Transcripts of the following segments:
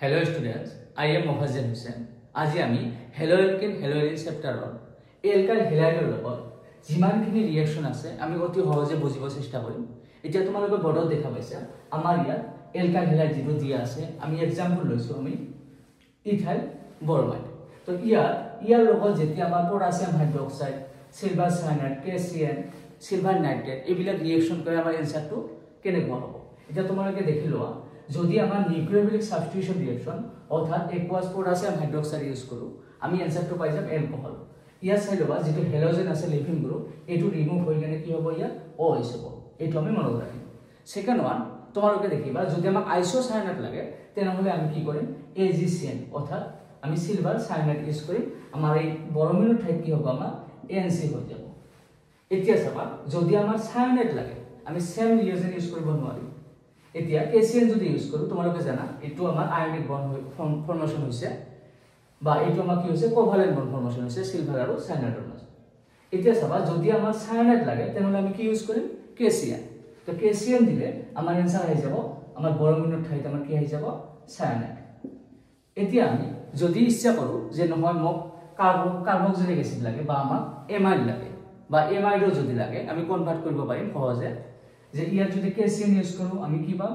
Hello students, I am Mohazzin Hussain. আজি আমি hello এলকেন hello এলিন চেপ্টাৰৰ alkyl হেলাইডৰ লগত যিমানখিনি ৰিঅ্যাকশন আছে আমি অতি সহজে বুজিব চেষ্টা কৰিম। এতিয়া তোমালোকে বৰ্ডত দেখা পাইছা আমাৰ ইয়াত এলকাইল হেলাইড যিটো দিয়া আছে আমি এক্সাম্পল লৈছো আমি ইথাইল ব্ৰমাইড। তো ইয়াৰ লগত যেতিয়া আমাৰ potassium hydroxide, silver cyanide, কেচিএন, silver nitrate এইবিলাক ৰিঅ্যাকশন কৰে আমাৰ এনসাৰটো কেনেকুৱা হ'ব। এতিয়া তোমালোকে দেখি লোৱা যদি আমাৰ নিউক্লিওফিলিক সাবস্টিটিউশন ৰিঅ্যাকশন অৰ্থাৎ একোয়াস পটাছিয়াম হাইড্ৰক্সাইড ইউজ কৰো আমি এনসাৰটো পাই যাম এলকোহল। ইয়াৰ চাই লবা যেটো হেলোজেন আছে লিভিং গ্ৰুপ এটো ৰিমুভ হৈ গনে কি হ'ব ইয়াত OH হ'ব। এটো আমি মনত ৰাখিম। সেকেন্ড ওয়ান তোমালোকে দেখিবা যদি আমাক আইসোসায়ানাইড লাগে তেনেহলে আমি কি কৰিম AgCN অৰ্থাৎ আমি সিলভাৰ সায়ানাইড ইউজ কৰিম। আমাৰ এই বৰমিনৰ ঠাইত কি হ'ব আমাৰ ANC হৈ যাব। এতিয়া চাবা যদি আমাৰ সায়ানাইড লাগে আমি সেম ৰিঅ্যাকশন ইউজ কৰিব নোৱাৰিম। এতিয়া কেচিএন যদি ইউজ কৰো তোমালোকে জানা এটো আমাৰ আয়নিক বন্ড ফৰ্মেশন হৈছে বা এটো আমাৰ কি হৈছে কোভালেন্ট বন্ড ফৰ্মেশন হৈছে সিলভাৰ আৰু সায়ানাইডৰ মাজত। এতিয়া চাবা যদি আমাৰ সায়ানাইড লাগে তেনেহলে আমি কি ইউজ কৰিম কেচিএন। তো কেচিএন দিলে আমাৰ এনসাৰ হৈ যাব আমাৰ বৰমিনৰ ঠাইত আমাৰ কি হৈ যাব সায়ানাইড। এতিয়া আমি যদি ইচ্ছা কৰো যে নহয় মোক কাৰ্বক্সিলিক এসিড লাগে বা আমাক এমাইড লাগে বা এমাইডো যদি লাগে আমি কনভার্ট কৰিব পাৰিম সহজে যে ইয়াত যদি কেচিএন ইউজ কৰো আমি কি পাম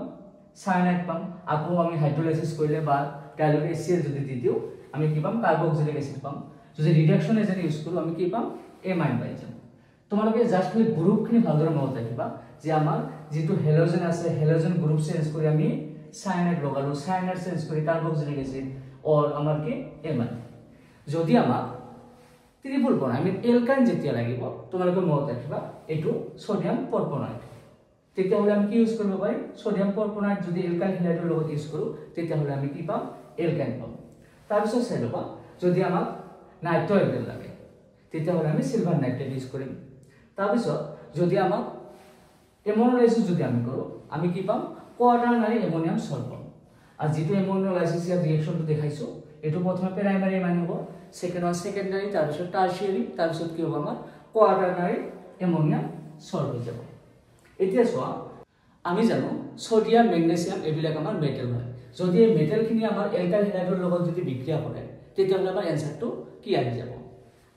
সায়ানাইড পাম। আকৌ আমি হাইড্ৰোলাইসিস কৰিলে বা ডাইলুট HCl যদি দি দিও আমি কি পাম কাৰ্বক্সিলিক এসিড পাম। যদি ৰিডাকশন এজেন্ট ইউজ কৰো আমি কি পাম এমাইড পাই যাম। তোমালোকে জাস্ট খালি গ্ৰুপখিনি ভালদৰে মনত ৰাখিবা যে আমাৰ যেটো হেলোজেন আছে হেলোজেন গ্ৰুপ চেঞ্জ কৰি আমি সায়ানাইড লগালো, সায়ানাইড চেঞ্জ কৰি কাৰ্বক্সিলিক এসিড অৰ আমাৰ কি এমাইড। যদি আমাক ট্ৰিপল বন্ড আমি এলকাইন যেতিয়া লাগিব তোমালোকে মনত ৰাখিবা এটো সোডিয়াম পৰপনাইট। তেতিয়া হলে আমি কি ইউজ কৰিব পাৰি সোডিয়াম পৰপনাইট যদি এলকাইল হেলাইডৰ লগত ইউজ কৰো তেতিয়া হলে আমি কি পাম এলকাইন পাম। তাৰ পিছত চাইলবা যদি আমাক নাইট্ৰজেন লাগে তেতিয়া হলে আমি সিলভাৰ নাইট্ৰেট ইউজ কৰিম। তাৰ পিছত যদি আমাক এমোনোলাইসিস যদি আমি কৰো আমি কি পাম কোয়াটারনারি এমোনিয়াম সল্ট পাম। আর যেটো এমোনোলাইসিস এর রিঅ্যাকশনটো দেখাইছো এটো প্রথমে প্রাইমারি মান হ'ব, সেকেন্ড ওয়ান সেকেন্ডারি, তাৰ পিছত টাৰশিয়াৰি, তাৰ পিছত কি হ'ব আমাৰ কোয়াটারনারি এমোনিয়াম সল্ট হৈ যাব। এতিয়া সোয়া আমি জানো সোডিয়াম ম্যাগনেসিয়াম এবিলাক আমাৰ মেটাল হয়। যদি এই মেটালখিনি আমাৰ এলকাইল হেলাইডৰ লগত যদি বিক্ৰিয়া কৰে তেতিয়া হলে আমাৰ এনসাৰটো কি আহি যাব।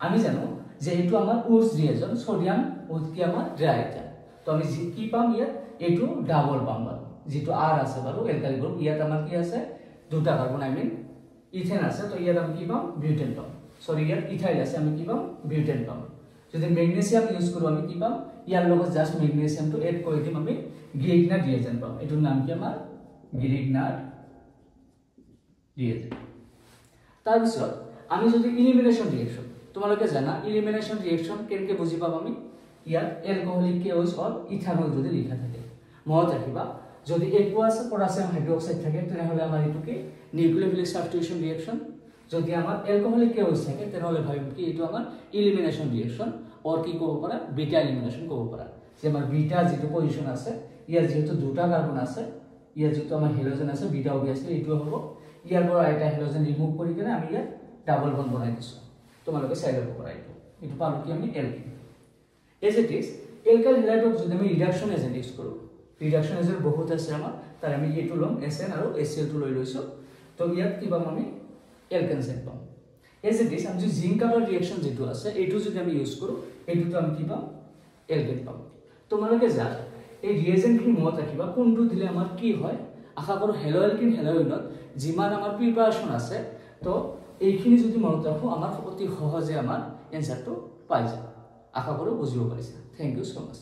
আমি জানো যে এটো আমাৰ উডস ৰিঅ্যাকশন সোডিয়াম উড কি আমাৰ ড্ৰাইটাৰ। তো আমি কি পাম ইয়াত এটো ডাবল পাম বাৰু যেটো R আছে বাৰু এলকাইল গ্ৰুপ ইয়াত আমাৰ কি আছে দুটা কার্বন আই মিন ইথেন আছে। তো ইয়াত আমি কি পাম বিউটেন পাম। সরি ইয়াত ইথাইল আছে আমি কি পাম বিউটেন পাম। যদি ম্যাগনেসিয়াম ইউজ কৰো আমি কি পাম ইয়াৰ লগত জাস্ট ম্যাগনেসিয়ামটো এড কৰি দিম আমি গ্ৰিগনাট ৰিঅ্যাকশন পাম। এটোৰ নাম কি আমাৰ গ্ৰিগনাট ৰিঅ্যাকশন। তাৰ পিছত আমি যদি ইলিমিনেশন ৰিঅ্যাকশন তোমালোকে জানা ইলিমিনেশন ৰিঅ্যাকশন কেনেকৈ বুজি পাম আমি ইয়াত এলকোহলিক কেওস অৰ ইথানল যদি লিখা থাকে মনত ৰাখিবা। যদি একোয়াস পটাছিয়াম হাইড্ৰোক্সাইড থাকে তেনেহলে আমাৰ এটো কি নিউক্লিওফিলিক সাবস্টিটিউশন ৰিঅ্যাকশন। যদি আমাৰ এলকোহলিক কেওস থাকে তেনেহলে ভাবিম কি এটো আমাৰ ইলিমিনেশন ৰিঅ্যাকশন और কি কব পাৰা বিটা এলিমিনেশন কব পাৰা। যে আমাৰ বিটা যেটো পজিশন আছে ইয়াৰ যেটো দুটা কাৰ্বন আছে ইয়াৰ যেটো আমাৰ হেলোজেন আছে বিটা অবভিয়াসলি এটো হ'ব। ইয়াৰ পৰা এটা হেলোজেন ৰিমুভ কৰি কেনে আমি ইয়াত ডাবল বন্ড বনাই দিছো। তোমালোকে চাই লব পাৰা এটো পালো কি আমি alkene. As it is alkyl হেলাইডক যদি আমি রিডাকশন এজেন্ট ইউজ কৰো ৰিডাকশন এজেন্ট বহুত আছে আমাৰ তাৰ আমি এটো লম SN আৰু HCl টো লৈ লৈছো। তো ইয়াত কি পাম আমি এলকেনজেন পাম। এজ ইট ইজ আমি যে জিংক কাৰ্বন ৰিঅ্যাকশন যেটো আছে এটো যদি আমি ইউজ কৰো এটোটো আমি কি পাম এলকেন পাম। তোমালোকে যা এই ৰিএজেন্টখিনি মনত ৰাখিবা কোনটো দিলে আমাৰ কি হয়। আশা কৰো হেলো এলকিন হেলো ইনত যিমান আমাৰ প্ৰিপাৰেচন আছে তো এইখিনি যদি মনত ৰাখো আমাৰ অতি সহজে আমাৰ এনসাৰটো পাই যায়। আশা কৰো বুজিব পাৰিছা। থ্যাংক ইউ সো মাচ।